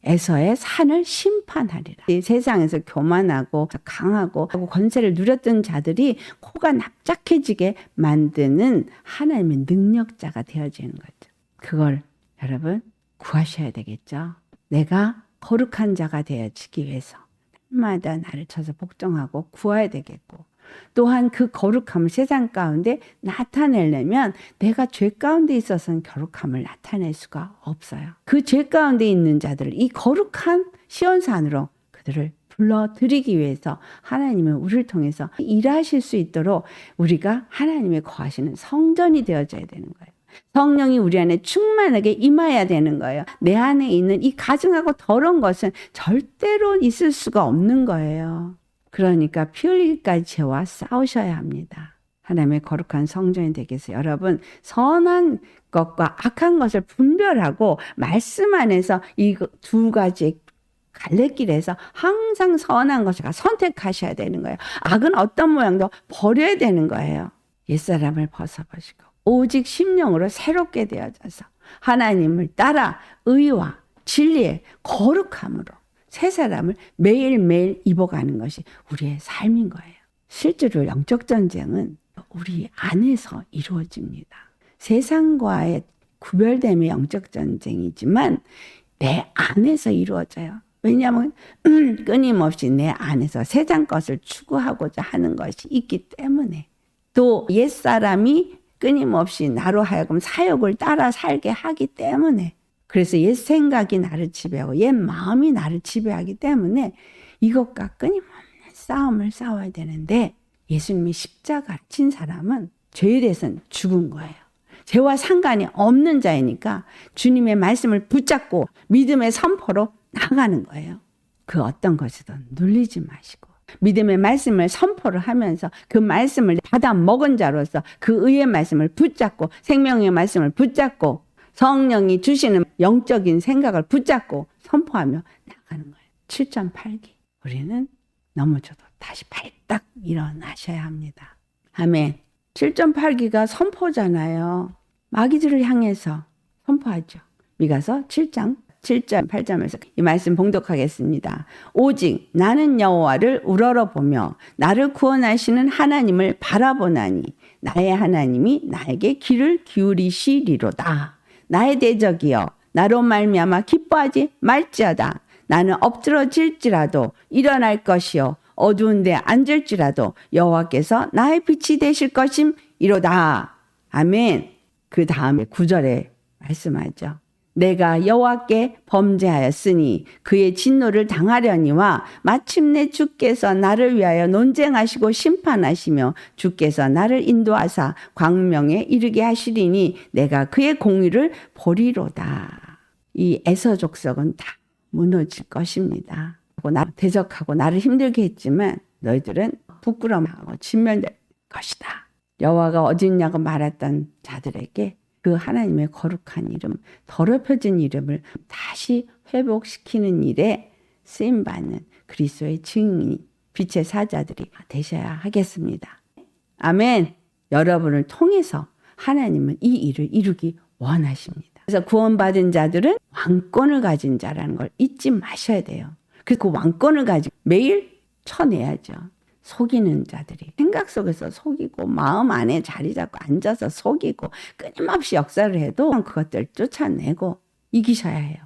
에서의 산을 심판하리라. 이 세상에서 교만하고 강하고 권세를 누렸던 자들이 코가 납작해지게 만드는 하나님의 능력자가 되어지는 거죠. 그걸 여러분 구하셔야 되겠죠. 내가 거룩한 자가 되어지기 위해서 날마다 나를 쳐서 복종하고 구해야 되겠고 또한 그 거룩함을 세상 가운데 나타내려면 내가 죄 가운데 있어서는 거룩함을 나타낼 수가 없어요. 그 죄 가운데 있는 자들을 이 거룩한 시온산으로 그들을 불러들이기 위해서 하나님은 우리를 통해서 일하실 수 있도록 우리가 하나님의 거하시는 성전이 되어져야 되는 거예요. 성령이 우리 안에 충만하게 임해야 되는 거예요. 내 안에 있는 이 가증하고 더러운 것은 절대로 있을 수가 없는 거예요. 그러니까 피 흘리기까지 죄와 싸우셔야 합니다. 하나님의 거룩한 성전이 되기 위해서 여러분 선한 것과 악한 것을 분별하고 말씀 안에서 이 두 가지의 갈래길에서 항상 선한 것을 선택하셔야 되는 거예요. 악은 어떤 모양도 버려야 되는 거예요. 옛사람을 벗어버리고 오직 심령으로 새롭게 되어져서 하나님을 따라 의와 진리의 거룩함으로 새 사람을 매일매일 입어가는 것이 우리의 삶인 거예요. 실제로 영적 전쟁은 우리 안에서 이루어집니다. 세상과의 구별됨의 영적 전쟁이지만 내 안에서 이루어져요. 왜냐하면 끊임없이 내 안에서 세상 것을 추구하고자 하는 것이 있기 때문에 또 옛사람이 끊임없이 나로 하여금 사욕을 따라 살게 하기 때문에 그래서 옛 생각이 나를 지배하고 옛 마음이 나를 지배하기 때문에 이것과 끊임없는 싸움을 싸워야 되는데 예수님이 십자가를 친 사람은 죄에 대해서는 죽은 거예요. 죄와 상관이 없는 자이니까 주님의 말씀을 붙잡고 믿음의 선포로 나가는 거예요. 그 어떤 것이든 눌리지 마시고 믿음의 말씀을 선포를 하면서 그 말씀을 받아 먹은 자로서 그 의의 말씀을 붙잡고 생명의 말씀을 붙잡고 성령이 주시는 영적인 생각을 붙잡고 선포하며 나가는 거예요. 7.8기. 우리는 넘어져도 다시 발딱 일어나셔야 합니다. 아멘. 7.8기가 선포잖아요. 마귀들을 향해서 선포하죠. 미가서 7장 7절 8절에서 이 말씀 봉독하겠습니다. 오직 나는 여호와를 우러러보며 나를 구원하시는 하나님을 바라보나니 나의 하나님이 나에게 귀를 기울이시리로다. 나의 대적이여 나로 말미암아 기뻐하지 말지어다. 나는 엎드러질지라도 일어날 것이요 어두운 데 앉을지라도 여호와께서 나의 빛이 되실 것임이로다. 아멘. 그 다음에 9절에 말씀하죠. 내가 여호와께 범죄하였으니 그의 진노를 당하려니와 마침내 주께서 나를 위하여 논쟁하시고 심판하시며 주께서 나를 인도하사 광명에 이르게 하시리니 내가 그의 공의를 보리로다. 이 에서 족속은 다 무너질 것입니다. 나를 대적하고 나를 힘들게 했지만 너희들은 부끄러움하고 진멸될 것이다. 여호와가 어디 있냐고 말했던 자들에게 그 하나님의 거룩한 이름, 더럽혀진 이름을 다시 회복시키는 일에 쓰임받는 그리스도의 증인이 빛의 사자들이 되셔야 하겠습니다. 아멘. 여러분을 통해서 하나님은 이 일을 이루기 원하십니다. 그래서 구원받은 자들은 왕권을 가진 자라는 걸 잊지 마셔야 돼요. 그 왕권을 가지고 매일 쳐내야죠. 속이는 자들이 생각 속에서 속이고 마음 안에 자리 잡고 앉아서 속이고 끊임없이 역사를 해도 그것들 쫓아내고 이기셔야 해요.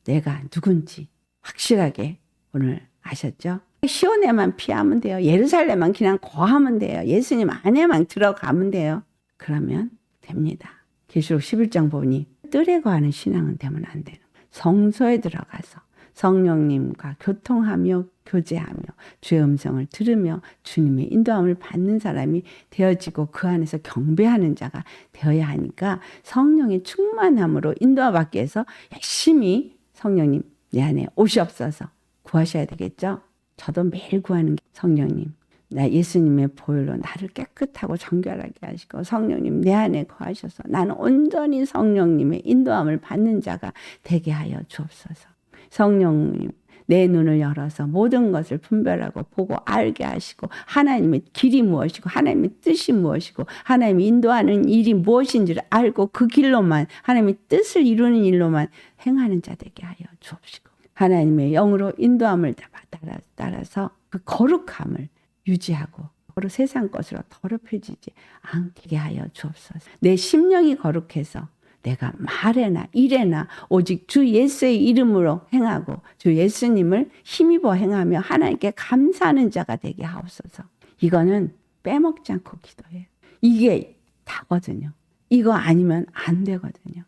내가 누군지 확실하게 오늘 아셨죠? 시온에만 피하면 돼요. 예루살렘만 그냥 거하면 돼요. 예수님 안에만 들어가면 돼요. 그러면 됩니다. 계시록 11장 보니 뜰에 거하는 신앙은 되면 안 돼요. 성소에 들어가서 성령님과 교통하며 교제하며 주의 음성을 들으며 주님의 인도함을 받는 사람이 되어지고 그 안에서 경배하는 자가 되어야 하니까 성령의 충만함으로 인도받기 위해서 열심히 성령님 내 안에 오시옵소서 구하셔야 되겠죠. 저도 매일 구하는 게 성령님 나 예수님의 보혈로 나를 깨끗하고 정결하게 하시고 성령님 내 안에 거하셔서 나는 온전히 성령님의 인도함을 받는 자가 되게 하여 주옵소서. 성령님 내 눈을 열어서 모든 것을 분별하고 보고 알게 하시고 하나님의 길이 무엇이고 하나님의 뜻이 무엇이고 하나님이 인도하는 일이 무엇인지를 알고 그 길로만 하나님의 뜻을 이루는 일로만 행하는 자 되게 하여 주옵시고 하나님의 영으로 인도함을 따라서 그 거룩함을 유지하고 세상 것으로 더럽혀지지 않게 하여 주옵소서. 내 심령이 거룩해서 내가 말에나 일에나 오직 주 예수의 이름으로 행하고 주 예수님을 힘입어 행하며 하나님께 감사하는 자가 되게 하옵소서. 이거는 빼먹지 않고 기도해요. 이게 다거든요. 이거 아니면 안 되거든요.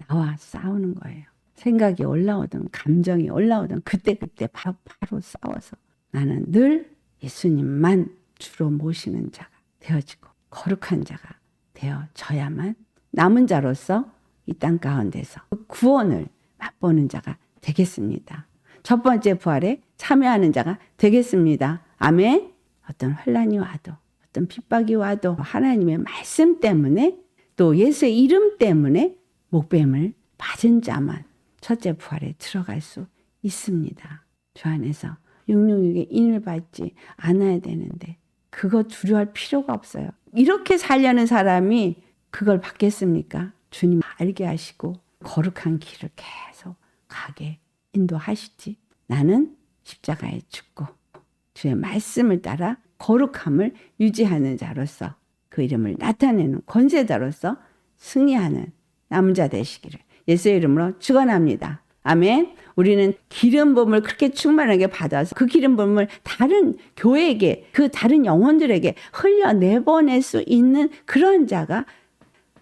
나와 싸우는 거예요. 생각이 올라오든 감정이 올라오든 그때그때 바로 싸워서 나는 늘 예수님만 주로 모시는 자가 되어지고 거룩한 자가 되어져야만 남은 자로서 이 땅 가운데서 구원을 맛보는 자가 되겠습니다. 첫 번째 부활에 참여하는 자가 되겠습니다. 아멘. 어떤 혼란이 와도 어떤 핍박이 와도 하나님의 말씀 때문에 또 예수의 이름 때문에 목뱀을 맞은 자만 첫째 부활에 들어갈 수 있습니다. 주 안에서 666에 인을 받지 않아야 되는데 그거 두려워할 필요가 없어요. 이렇게 살려는 사람이 그걸 받겠습니까? 주님 알게 하시고 거룩한 길을 계속 가게 인도하시지. 나는 십자가에 죽고 주의 말씀을 따라 거룩함을 유지하는 자로서 그 이름을 나타내는 권세자로서 승리하는 남은 자 되시기를 예수의 이름으로 축원합니다. 아멘. 우리는 기름 부음을 그렇게 충만하게 받아서 그 기름 부음을 다른 교회에게 그 다른 영혼들에게 흘려내보낼 수 있는 그런 자가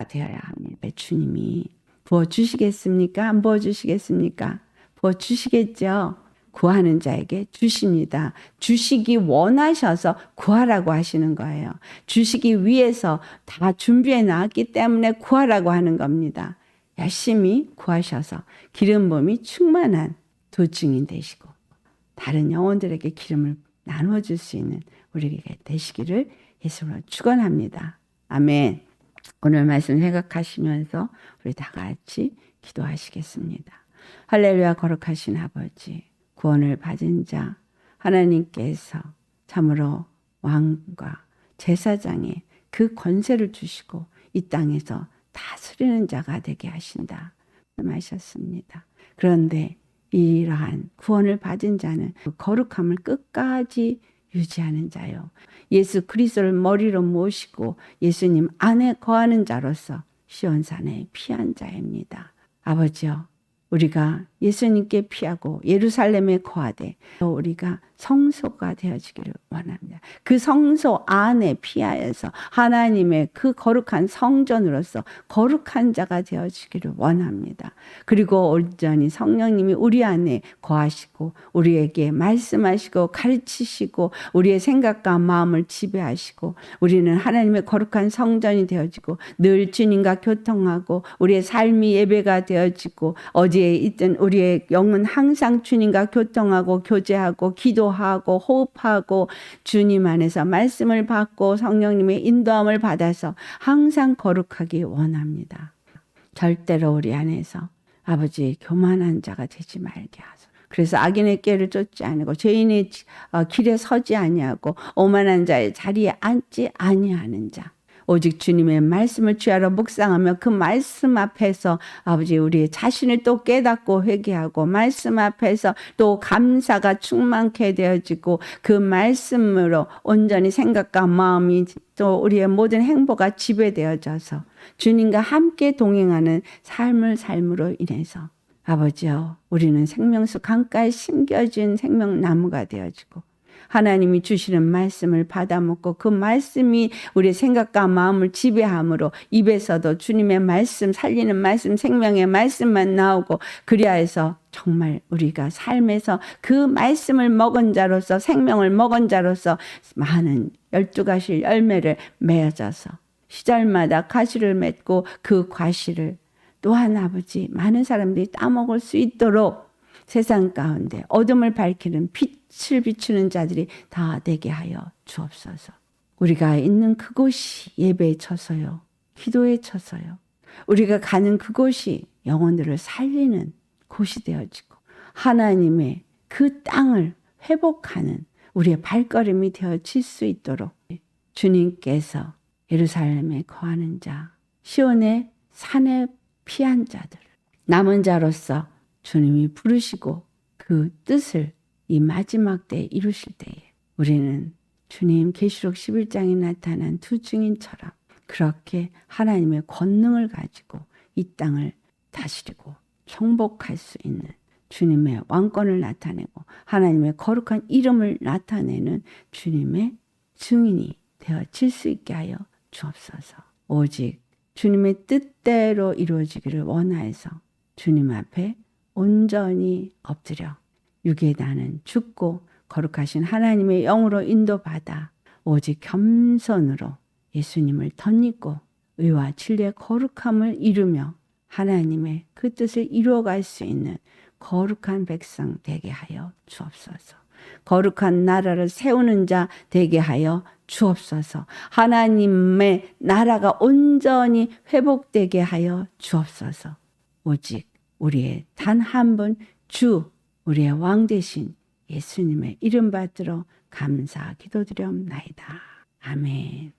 되어야 합니다. 주님이 부어주시겠습니까? 안 부어주시겠습니까? 부어주시겠죠. 구하는 자에게 주십니다. 주시기 원하셔서 구하라고 하시는 거예요. 주시기 위해서 다 준비해 놨기 때문에 구하라고 하는 겁니다. 열심히 구하셔서 기름 부음이 충만한 도증인 되시고 다른 영혼들에게 기름을 나눠줄 수 있는 우리에게 되시기를 예수로 축원합니다. 아멘. 오늘 말씀 생각하시면서 우리 다 같이 기도하시겠습니다. 할렐루야. 거룩하신 아버지, 구원을 받은 자 하나님께서 참으로 왕과 제사장의 그 권세를 주시고 이 땅에서 다스리는 자가 되게 하신다 말씀하셨습니다. 그런데 이러한 구원을 받은 자는 그 거룩함을 끝까지 유지하는 자요. 예수 그리스도를 머리로 모시고 예수님 안에 거하는 자로서 시온산에 피한 자입니다. 아버지여, 우리가 예수님께 피하고 예루살렘에 거하되 우리가 성소가 되어지기를 원합니다. 그 성소 안에 피하여서 하나님의 그 거룩한 성전으로서 거룩한 자가 되어지기를 원합니다. 그리고 온전히 성령님이 우리 안에 거하시고 우리에게 말씀하시고 가르치시고 우리의 생각과 마음을 지배하시고 우리는 하나님의 거룩한 성전이 되어지고 늘 주님과 교통하고 우리의 삶이 예배가 되어지고 어디에 있든 우리의 영은 항상 주님과 교통하고 교제하고 기도하고 호흡하고 주님 안에서 말씀을 받고 성령님의 인도함을 받아서 항상 거룩하기 원합니다. 절대로 우리 안에서 아버지 교만한 자가 되지 말게 하소서. 그래서 악인의 꾀를 쫓지 아니하고 죄인의 길에 서지 아니하고 오만한 자의 자리에 앉지 아니하는 자. 오직 주님의 말씀을 취하러 묵상하며 그 말씀 앞에서 아버지 우리의 자신을 또 깨닫고 회개하고 말씀 앞에서 또 감사가 충만케 되어지고 그 말씀으로 온전히 생각과 마음이 또 우리의 모든 행보가 지배되어져서 주님과 함께 동행하는 삶으로 인해서 아버지여 우리는 생명수 강가에 심겨진 생명나무가 되어지고 하나님이 주시는 말씀을 받아먹고 그 말씀이 우리의 생각과 마음을 지배함으로 입에서도 주님의 말씀, 살리는 말씀, 생명의 말씀만 나오고 그리하여서 정말 우리가 삶에서 그 말씀을 먹은 자로서 생명을 먹은 자로서 많은 12가지 열매를 맺어서 시절마다 가시를 맺고 그 과실을 또한 아버지 많은 사람들이 따먹을 수 있도록 세상 가운데 어둠을 밝히는 빛을 비추는 자들이 다 되게 하여 주옵소서. 우리가 있는 그곳이 예배에 쳐서요. 기도에 쳐서요. 우리가 가는 그곳이 영혼들을 살리는 곳이 되어지고 하나님의 그 땅을 회복하는 우리의 발걸음이 되어질 수 있도록 주님께서 예루살렘에 거하는 자, 시온의 산에 피한 자들, 남은 자로서 주님이 부르시고 그 뜻을 이 마지막 때에 이루실 때에 우리는 주님 계시록 11장에 나타난 두 증인처럼 그렇게 하나님의 권능을 가지고 이 땅을 다스리고 정복할 수 있는 주님의 왕권을 나타내고 하나님의 거룩한 이름을 나타내는 주님의 증인이 되어질 수 있게 하여 주옵소서. 오직 주님의 뜻대로 이루어지기를 원하여서 주님 앞에 온전히 엎드려 육의 나는 죽고 거룩하신 하나님의 영으로 인도받아 오직 겸손으로 예수님을 덧입고 의와 진리의 거룩함을 이루며 하나님의 그 뜻을 이루어갈 수 있는 거룩한 백성 되게 하여 주옵소서. 거룩한 나라를 세우는 자 되게 하여 주옵소서. 하나님의 나라가 온전히 회복되게 하여 주옵소서. 오직 우리의 단 한 분 주 우리의 왕 되신 예수님의 이름 받들어 감사 기도드리옵나이다. 아멘.